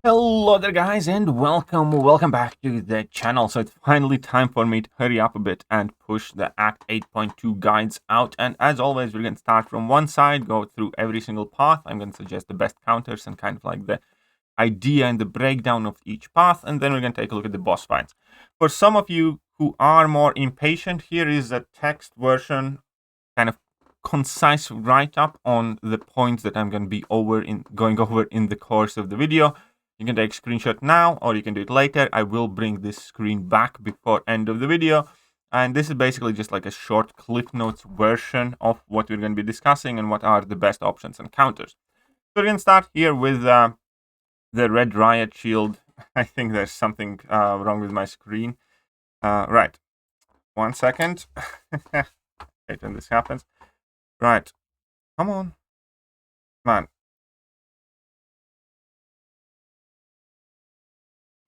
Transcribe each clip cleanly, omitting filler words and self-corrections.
Hello there guys and welcome back to the channel. So it's finally time for me to hurry up a bit and push the Act 8.2 guides out, and as always we're going to start from one side, go through every single path. I'm going to suggest the best counters and kind of like the idea and the breakdown of each path, and then we're going to take a look at the boss fights. For some of you who are more impatient, here is a text version, kind of concise write-up on the points that I'm going to be going over in the course of the video. You can take a screenshot now or you can do it later. I will bring this screen back before end of the video. And this is basically just like a short Cliff Notes version of what we're going to be discussing and what are the best options and counters. So we're going to start here with the Red Riot Shield. I think there's something wrong with my screen. Right. 1 second. Wait when this happens. Right. Come on. Come on.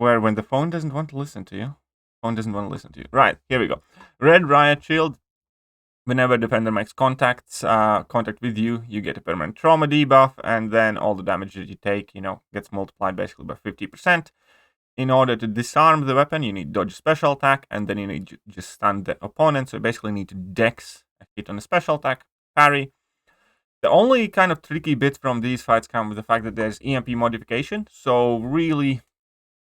Where when the phone doesn't want to listen to you. Right, here we go. Red Riot Shield. Whenever defender makes contact with you, you get a permanent trauma debuff, and then all the damage that you take, gets multiplied basically by 50%. In order to disarm the weapon, you need dodge special attack, and then you need to just stun the opponent. So you basically need to dex a hit on a special attack, parry. The only kind of tricky bit from these fights come with the fact that there's EMP modification. So really,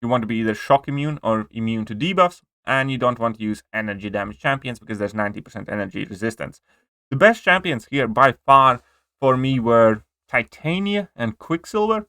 you want to be either shock immune or immune to debuffs, and you don't want to use energy damage champions because there's 90% energy resistance. The best champions here by far for me were Titania and Quicksilver,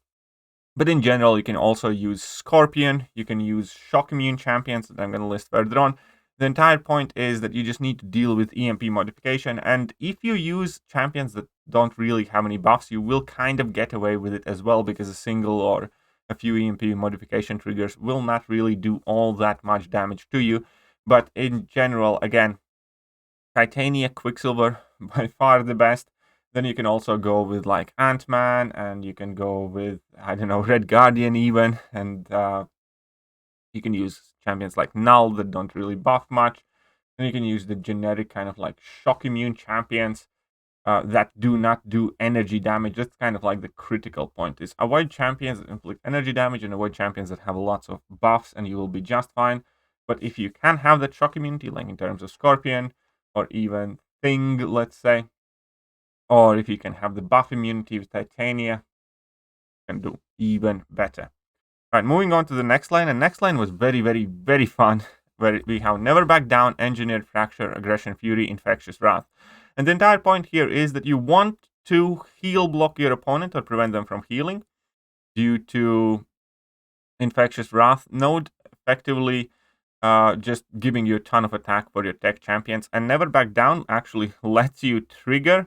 but in general you can also use Scorpion, you can use shock immune champions that I'm going to list further on. The entire point is that you just need to deal with EMP modification, and if you use champions that don't really have any buffs, you will kind of get away with it as well, because a single or a few EMP modification triggers will not really do all that much damage to you. But in general, again, Titania, Quicksilver, by far the best. Then you can also go with like Ant-Man, and you can go with, I don't know, Red Guardian even, and you can use champions like Null that don't really buff much. And you can use the generic kind of like shock immune champions that do not do energy damage. That's kind of like the critical point, is avoid champions that inflict energy damage and avoid champions that have lots of buffs, and you will be just fine. But if you can have that shock immunity, like in terms of Scorpion or even Thing, let's say, or if you can have the buff immunity with Titania, you can do even better. Right, moving on to the next line, and next line was very, very, very fun, where we have Never Back Down, Engineered Fracture, Aggression Fury, Infectious Wrath. And the entire point here is that you want to heal block your opponent or prevent them from healing due to Infectious Wrath node, effectively just giving you a ton of attack for your tech champions. And Never Back Down actually lets you trigger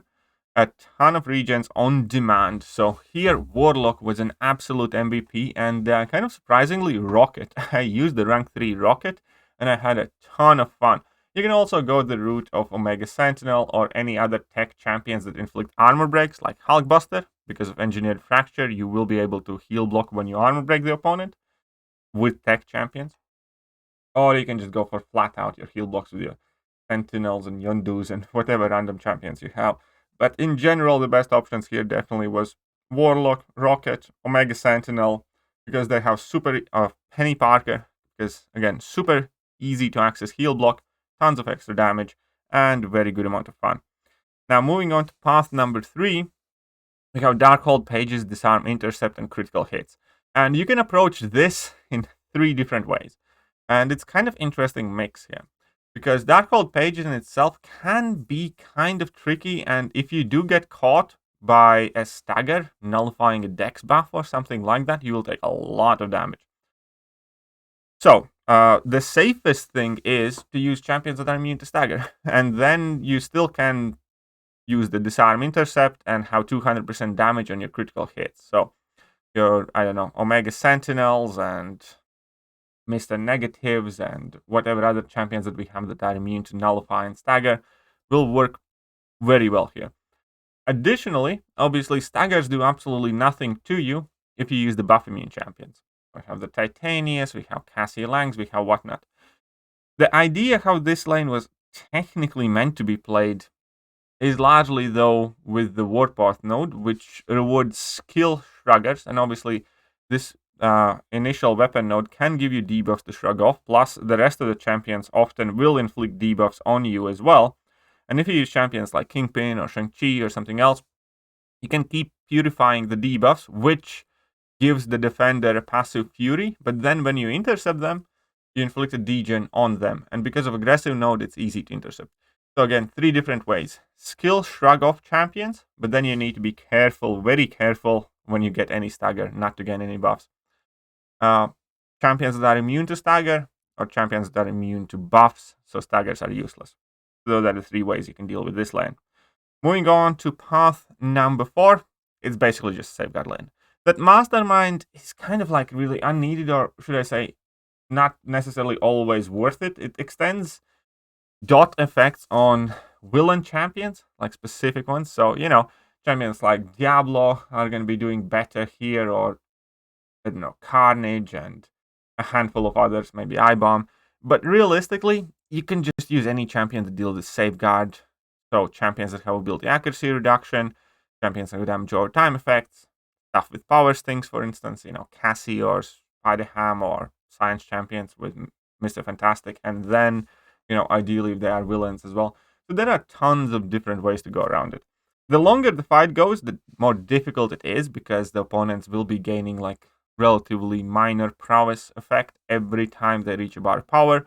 a ton of regens on demand. So here Warlock was an absolute MVP, and kind of surprisingly Rocket. I used the rank 3 Rocket and I had a ton of fun. You can also go the route of Omega Sentinel or any other tech champions that inflict armor breaks, like Hulkbuster. Because of Engineered Fracture, you will be able to heal block when you armor break the opponent with tech champions. Or you can just go for flat out your heal blocks with your Sentinels and Yondus and whatever random champions you have. But in general, the best options here definitely was Warlock, Rocket, Omega Sentinel, because they have super Penny Parker, because again, super easy to access heal block, tons of extra damage, and very good amount of fun. Now moving on to path number 3, we have Darkhold Pages, Disarm, Intercept, and Critical Hits. And you can approach this in 3 different ways. And it's kind of interesting mix here, because Darkhold Pages in itself can be kind of tricky, and if you do get caught by a stagger, nullifying a dex buff or something like that, you will take a lot of damage. So, the safest thing is to use champions that are immune to stagger, and then you still can use the Disarm Intercept and have 200% damage on your critical hits. So, your, I don't know, Omega Sentinels and Mr. Negatives and whatever other champions that we have that are immune to nullify and stagger will work very well here. Additionally, obviously, staggers do absolutely nothing to you if you use the buff immune champions. We have the Titanias, we have Cassie Langs, we have whatnot. The idea how this lane was technically meant to be played is largely, though, with the Warpath node, which rewards skill shruggers, and obviously this initial weapon node can give you debuffs to shrug off, plus the rest of the champions often will inflict debuffs on you as well. And if you use champions like Kingpin or Shang-Chi or something else, you can keep purifying the debuffs, which gives the defender a passive fury, but then when you intercept them, you inflict a degen on them. And because of aggressive node, it's easy to intercept. So again, 3 different ways. Skill shrug off champions, but then you need to be careful, very careful, when you get any stagger, not to get any buffs. Champions that are immune to stagger, or champions that are immune to buffs, so staggers are useless. So that are 3 ways you can deal with this lane. Moving on to path number 4, it's basically just safeguard lane. That Mastermind is kind of like really unneeded, or should I say, not necessarily always worth it. It extends dot effects on villain champions, like specific ones. So, champions like Diablo are going to be doing better here, or, I don't know, Carnage and a handful of others, maybe iBomb. But realistically, you can just use any champion to deal with safeguard. So champions that have ability accuracy reduction, champions that have damage over time effects, stuff with power stings, for instance, Cassie or Spider-Ham or science champions with Mr. Fantastic, and then, ideally if they are villains as well. So there are tons of different ways to go around it. The longer the fight goes, the more difficult it is, because the opponents will be gaining like relatively minor prowess effect every time they reach a bar of power,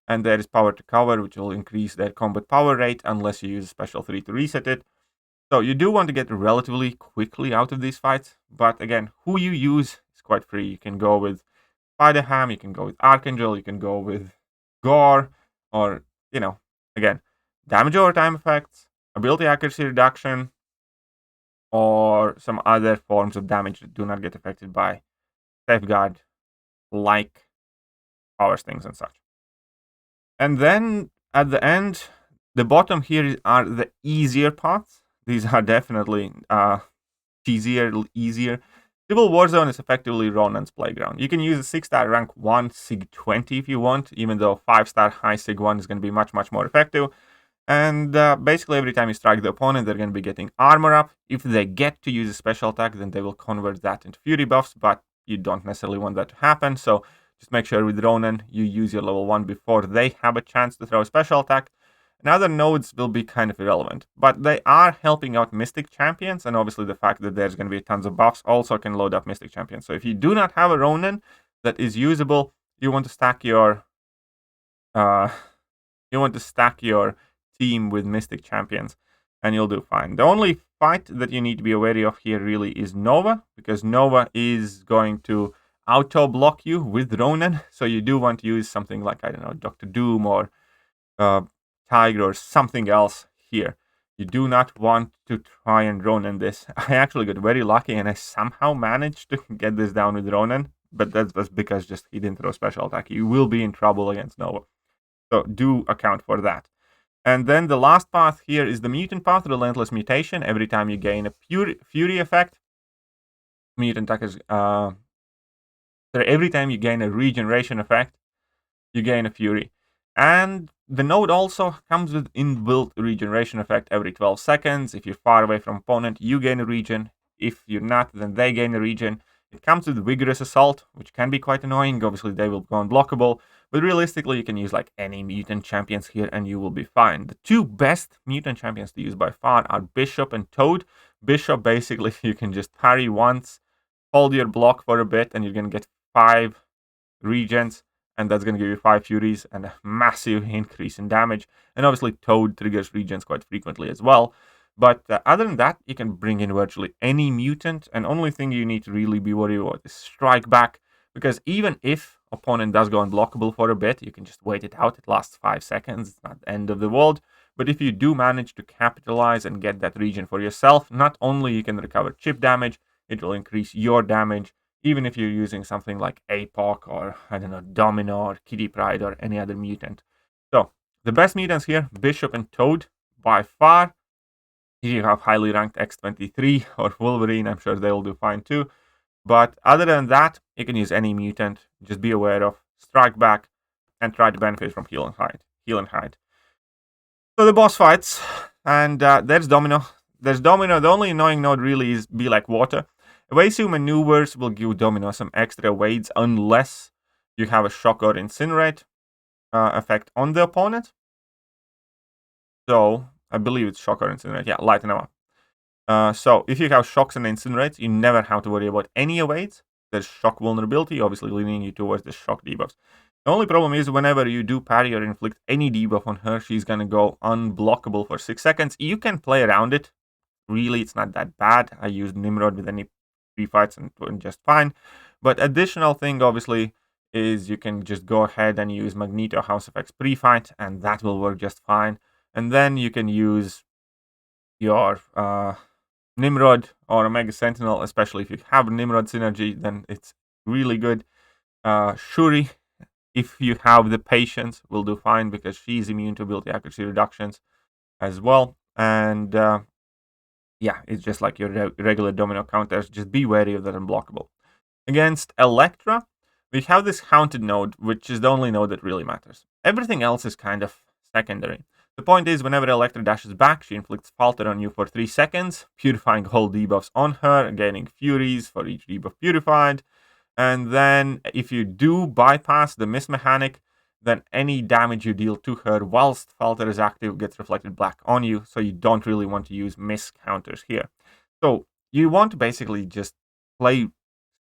and there is power to cover, which will increase their combat power rate unless you use a special 3 to reset it. So you do want to get relatively quickly out of these fights, but again, who you use is quite free. You can go with Spider-Ham, you can go with Archangel, you can go with Gore, or, again, damage over time effects, ability accuracy reduction, or some other forms of damage that do not get affected by safeguard, like power stings and such. And then at the end, the bottom here are the easier paths. These are definitely easier. Civil Warzone is effectively Ronan's playground. You can use a 6-star rank 1 Sig 20 if you want, even though 5-star high Sig 1 is going to be much, much more effective. And basically every time you strike the opponent, they're going to be getting armor up. If they get to use a special attack, then they will convert that into fury buffs, but you don't necessarily want that to happen. So just make sure with Ronan, you use your level 1 before they have a chance to throw a special attack. And other nodes will be kind of irrelevant, but they are helping out Mystic champions, and obviously the fact that there's going to be tons of buffs also can load up Mystic champions. So if you do not have a Ronan that is usable, you want to stack your team with Mystic champions, and you'll do fine. The only fight that you need to be wary of here really is Nova, because Nova is going to auto block you with Ronan. So you do want to use something like, I don't know, Dr. Doom or Tiger or something else here. You do not want to try and Ronan this. I actually got very lucky and I somehow managed to get this down with Ronan, but that was because just he didn't throw special attack. You will be in trouble against Nova. So do account for that. And then the last path here is the mutant path, Relentless Mutation. Every time you gain a fury effect, mutant attackers, every time you gain a regeneration effect, you gain a fury. And the node also comes with inbuilt regeneration effect every 12 seconds. If you're far away from opponent, you gain a regen. If you're not, then they gain a regen. It comes with Vigorous Assault, which can be quite annoying. Obviously, they will go unblockable. But realistically, you can use like any mutant champions here and you will be fine. The 2 best mutant champions to use by far are Bishop and Toad. Bishop, basically, you can just parry once, hold your block for a bit, and you're going to get 5 regens. And that's going to give you 5 furies and a massive increase in damage. And obviously, Toad triggers regens quite frequently as well. But other than that, you can bring in virtually any mutant. And only thing you need to really be worried about is Strike Back. Because even if opponent does go unblockable for a bit, you can just wait it out. It lasts 5 seconds. It's not the end of the world. But if you do manage to capitalize and get that regen for yourself, not only you can recover chip damage, it will increase your damage. Even if you're using something like APOC or, I don't know, Domino or Kitty Pryde or any other mutant. So, the best mutants here, Bishop and Toad, by far. If you have highly ranked X23 or Wolverine, I'm sure they'll do fine too. But other than that, you can use any mutant. Just be aware of Strike Back and try to benefit from Heal and Hide. So, the boss fights, and there's Domino. The only annoying node really is Be Like Water. Evasive maneuvers will give Domino some extra weights unless you have a shock or incinerate effect on the opponent. So I believe it's shock or incinerate. Yeah, lighten them up. So if you have shocks and incinerates, you never have to worry about any evades. There's shock vulnerability, obviously leaning you towards the shock debuffs. The only problem is whenever you do parry or inflict any debuff on her, she's gonna go unblockable for 6 seconds. You can play around it. Really, it's not that bad. I used Nimrod with any pre-fights and went just fine. But additional thing, obviously, is you can just go ahead and use Magneto House Effects pre-fight, and that will work just fine. And then you can use your Nimrod or Omega Sentinel, especially if you have Nimrod synergy, then it's really good. Shuri, if you have the patience, will do fine because she's immune to ability accuracy reductions as well. And yeah, it's just like your regular domino counters. Just be wary of that unblockable. Against Elektra, we have this Haunted node, which is the only node that really matters. Everything else is kind of secondary. The point is, whenever Elektra dashes back, she inflicts Falter on you for 3 seconds, purifying all debuffs on her, gaining Furies for each debuff purified. And then, if you do bypass the miss mechanic, then any damage you deal to her whilst Falter is active gets reflected back on you, so you don't really want to use miss counters here. So, you want to basically just play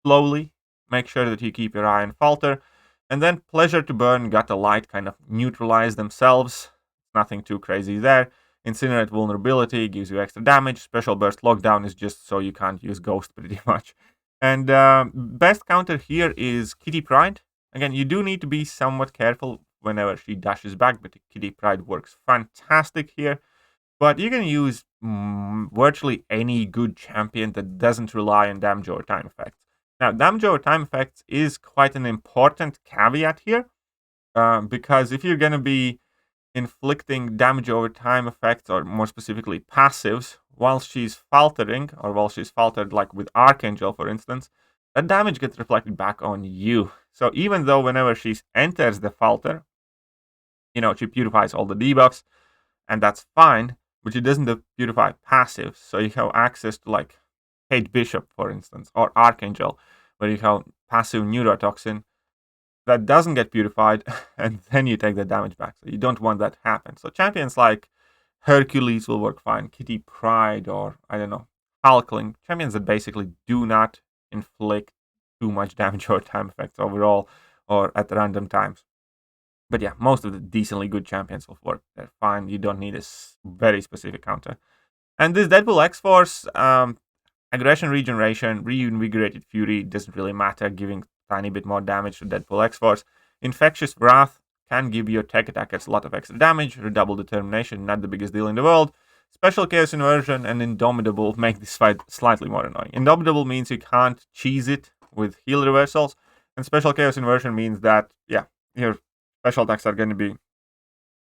slowly, make sure that you keep your eye on Falter, and then Pleasure to Burn, Got a Light kind of neutralize themselves. Nothing too crazy there. Incinerate Vulnerability gives you extra damage. Special Burst Lockdown is just so you can't use Ghost pretty much. And best counter here is Kitty Pryde. Again, you do need to be somewhat careful whenever she dashes back, but Kitty Pryde works fantastic here. But you can use virtually any good champion that doesn't rely on damage over time effects. Now, damage over time effects is quite an important caveat here, because if you're going to be inflicting damage over time effects, or more specifically passives, while she's faltering, or while she's faltered like with Archangel, for instance, that damage gets reflected back on you. So even though whenever she enters the falter, she purifies all the debuffs, and that's fine, but she doesn't purify passives. So you have access to like Kate Bishop, for instance, or Archangel, where you have passive neurotoxin that doesn't get purified, and then you take the damage back. So you don't want that to happen. So champions like Hercules will work fine, Kitty Pryde, or I don't know, Hulkling, champions that basically do not inflict too much damage or time effects overall or at random times. But yeah, most of the decently good champions will work. They're fine. You don't need a very specific counter. And this Deadpool X-Force, aggression regeneration, reinvigorated fury doesn't really matter, giving tiny bit more damage to Deadpool X-Force. Infectious Wrath can give your tech attackers a lot of extra damage. Redouble Determination, not the biggest deal in the world. Special Chaos Inversion and Indomitable make this fight slightly more annoying. Indomitable means you can't cheese it with heal reversals, and Special Chaos Inversion means that, yeah, your special attacks are going to be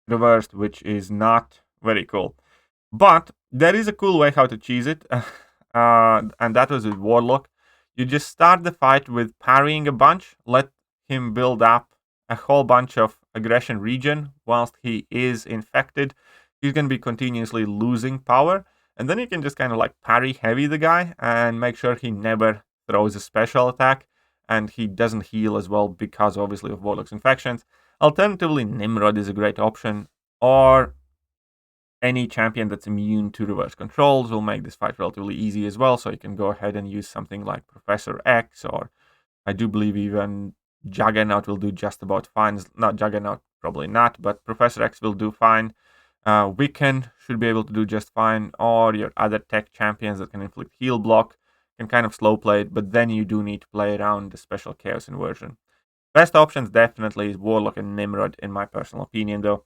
reversed, which is not very cool. But there is a cool way how to cheese it, and that was with Warlock. You just start the fight with parrying a bunch, let him build up a whole bunch of aggression regen whilst he is infected. He's going to be continuously losing power, and then you can just kind of like parry heavy the guy and make sure he never throws a special attack, and he doesn't heal as well because obviously of Warlock's infections. Alternatively, Nimrod is a great option, or any champion that's immune to reverse controls will make this fight relatively easy as well, so you can go ahead and use something like Professor X, or I do believe even Juggernaut will do just about fine. Not Juggernaut, probably not, but Professor X will do fine. Wiccan should be able to do just fine, or your other tech champions that can inflict heal block can kind of slow play it, but then you do need to play around the Special Chaos Inversion. Best options definitely is Warlock and Nimrod, in my personal opinion, though.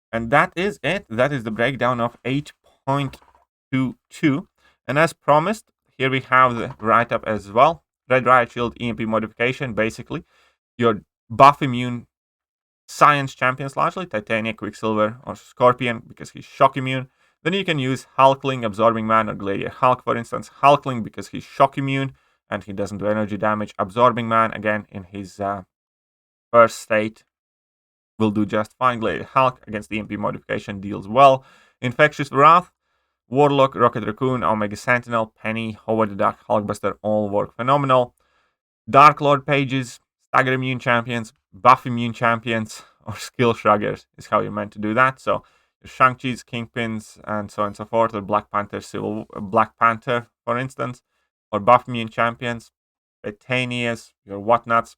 And that is it. That is the breakdown of 8.22. And as promised, here we have the write-up as well. Red Riot Shield EMP modification, basically. Your buff immune science champions largely, Titania, Quicksilver, or Scorpion, because he's shock immune. Then you can use Hulkling, Absorbing Man, or Gladiator Hulk, for instance. Hulkling, because he's shock immune, and he doesn't do energy damage. Absorbing Man, again, in his first state, will do just fine. Gladiator Hulk against the EMP modification deals well. Infectious Wrath, Warlock, Rocket Raccoon, Omega Sentinel, Penny, Howard the Duck, Hulkbuster all work phenomenal. Dark Lord pages, stagger immune champions, buff immune champions, or skill shruggers is how you're meant to do that. So your Shang-Chi's, Kingpins, and so on and so forth, or Black Panther, Black Panther, for instance, or buff immune champions, Titanias, your whatnots,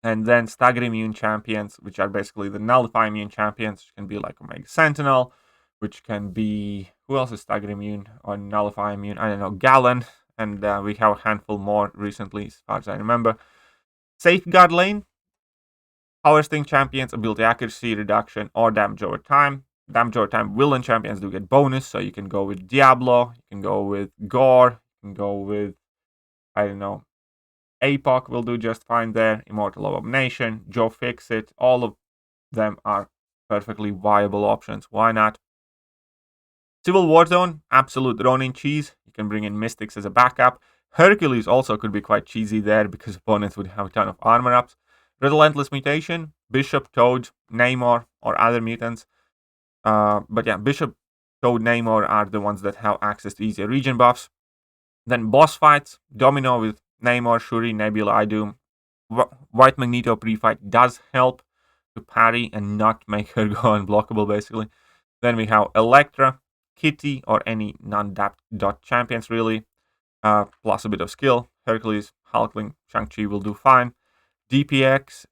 and then stagger immune champions, which are basically the nullify immune champions, which can be like Omega Sentinel, which can be, who else is stagger immune or nullify immune? I don't know, Gallon, and we have a handful more recently, as far as I remember. Safeguard lane, power sting champions, ability accuracy reduction, or damage over time. Damage over time, villain champions do get bonus, so you can go with Diablo, you can go with Gore, you can go with, I don't know, APOC will do just fine there, Immortal Abomination, Joe Fixit, all of them are perfectly viable options. Why not? Civil War Zone, absolute Ronin cheese. You can bring in Mystics as a backup. Hercules also could be quite cheesy there because opponents would have a ton of armor ups. Relentless Mutation, Bishop, Toad, Namor, or other mutants. But yeah, Bishop, Toad, Namor are the ones that have access to easier region buffs. Then boss fights, Domino with Namor, Shuri, Nebula, Idum. White Magneto pre-fight does help to parry and not make her go unblockable, basically. Then we have Elektra, Kitty, or any non-dot champions, really. Plus a bit of skill. Hercules, Hulkling, Shang-Chi will do fine. DPX,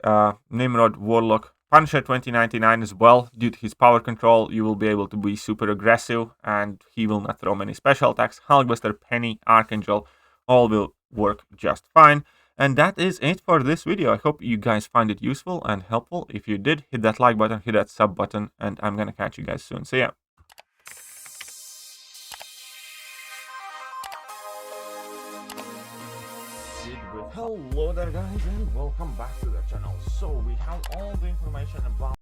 Nimrod, Warlock, Punisher 2099 as well. Due to his power control, you will be able to be super aggressive and he will not throw many special attacks. Hulkbuster, Penny, Archangel, all will work just fine. And that is it for this video. I hope you guys find it useful and helpful. If you did, hit that like button, hit that sub button, and I'm gonna catch you guys soon. See ya. Hello there guys and welcome back to the channel. So we have all the information about